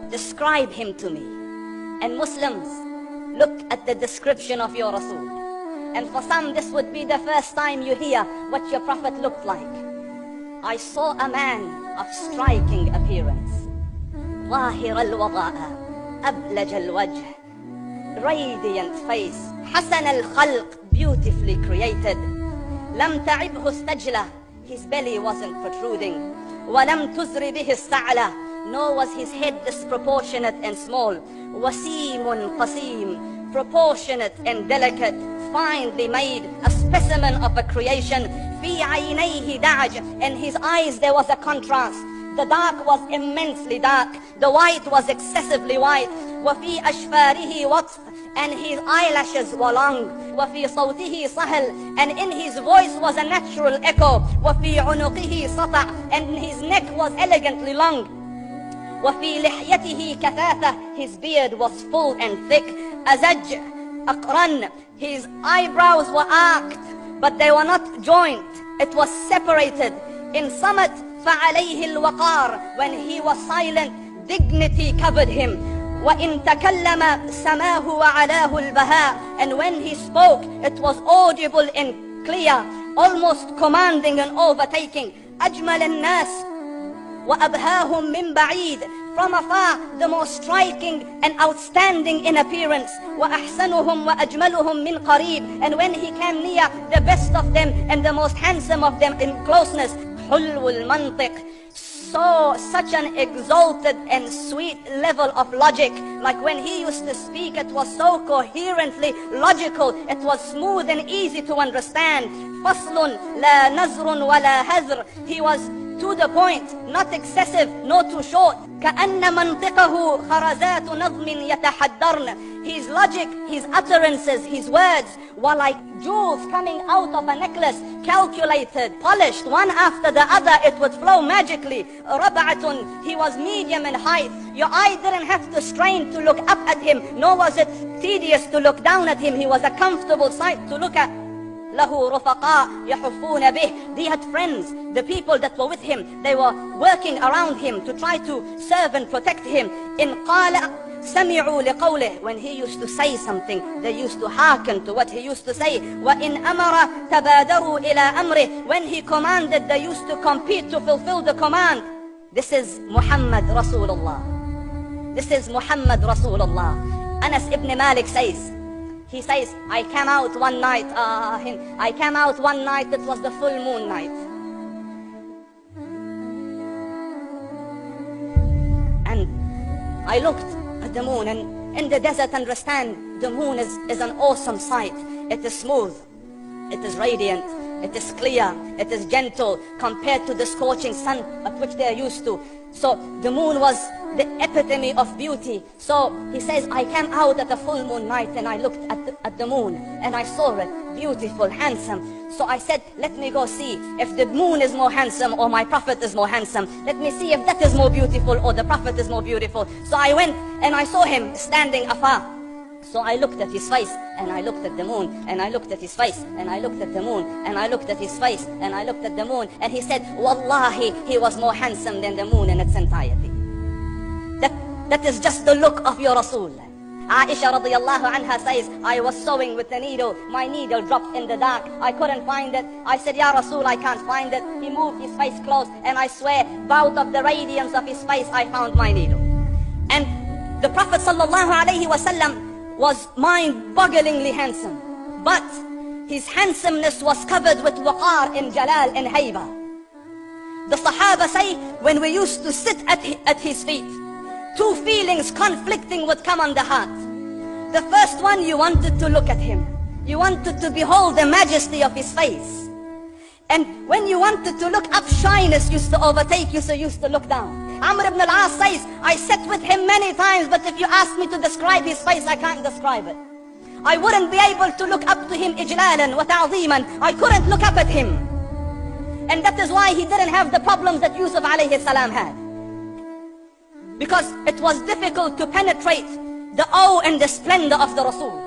describe him to me. And Muslims, look at the description of your Rasul. And for some, this would be the first time you hear what your Prophet looked like. I saw a man of striking appearance. ظاهر الوضاء أبلج الوجه, radiant face, حسن الخلق, beautifully created. لم تعبه السجلة, his belly wasn't protruding. ولم تزر به السعلة, nor was his head disproportionate and small. وسيم قسيم, proportionate and delicate, finely made, a specimen of a creation. في عينيه دعج, in his eyes there was a contrast. The dark was immensely dark, the white was excessively white. وفي أشفاره وطف, and his eyelashes were long. وفي صوته صهل, and in his voice was a natural echo. وفي عنقه سطع, and his neck was elegantly long. وفي لحيته كثافة, his beard was full and thick. أزج أقرن, his eyebrows were arched, but they were not joined, it was separated. In summit فعليه الوقار, when he was silent, dignity covered him. وإن تكلم سماه وعلاه البهاء, and when he spoke, it was audible and clear, almost commanding and overtaking. أجمل الناس وأبهاهم من بعيد, from afar the most striking and outstanding in appearance. وأحسنهم وأجملهم من قريب, and when he came near, the best of them and the most handsome of them in closeness. حلو المنطق, such an exalted and sweet level of logic. Like when he used to speak, it was so coherently logical, it was smooth and easy to understand. فصل لا نزر ولا هزر, he was to the point, not excessive, not too short. كأن منطقه خرزات نظم يتحدرن, his logic, his utterances, his words were like jewels coming out of a necklace, calculated, polished, one after the other, it would flow magically. ربعة, he was medium in height, your eye didn't have to strain to look up at him, nor was it tedious to look down at him, he was a comfortable sight to look at. له رفقاء يحفون به, he had friends, the people that were with him, they were working around him to try to serve and protect him. إن قال سمعوا لقوله, when he used to say something, they used to hearken to what he used to say. وإن أمر تبادروا إلى أمره, when he commanded, they used to compete to fulfill the command. This is Muhammad Rasulullah. This is Muhammad Rasulullah. Anas ibn Malik says, he says, I came out one night, it was the full moon night. And I looked at the moon, and in the desert, understand, the moon is an awesome sight. It is smooth, it is radiant, it is clear, it is gentle compared to the scorching sun at which they are used to. So the moon was the epitome of beauty. So he says, I came out at a full moon night and I looked at the moon and I saw it beautiful, handsome. So I said, let me go see if the moon is more handsome or my Prophet is more handsome. Let me see if that is more beautiful or the Prophet is more beautiful. So I went and I saw him standing afar. So I looked at his face, and I looked at the moon, and I looked at his face, and I looked at the moon, and I looked at his face, and I looked at the moon, and he said, Wallahi, he was more handsome than the moon in its entirety. That is just the look of your Rasul. Aisha radiallahu anha says, I was sewing with the needle, my needle dropped in the dark, I couldn't find it. I said, Ya Rasul, I can't find it. He moved his face close, and I swear, out of the radiance of his face, I found my needle. And the Prophet sallallahu alayhi wasallam was mind-bogglingly handsome, but his handsomeness was covered with waqar and jalal and hayba. The Sahaba say, when we used to sit at his feet, two feelings conflicting would come on the heart. The first one, you wanted to look at him. You wanted to behold the majesty of his face. And when you wanted to look up, shyness used to overtake you, so you used to look down. Amr ibn al-As says, I sat with him many times, but if you ask me to describe his face, I can't describe it. I wouldn't be able to look up to him ijlalan wa ta'zeeman. I couldn't look up at him. And that is why he didn't have the problems that Yusuf alayhi salam had. Because it was difficult to penetrate the awe and the splendor of the Rasul.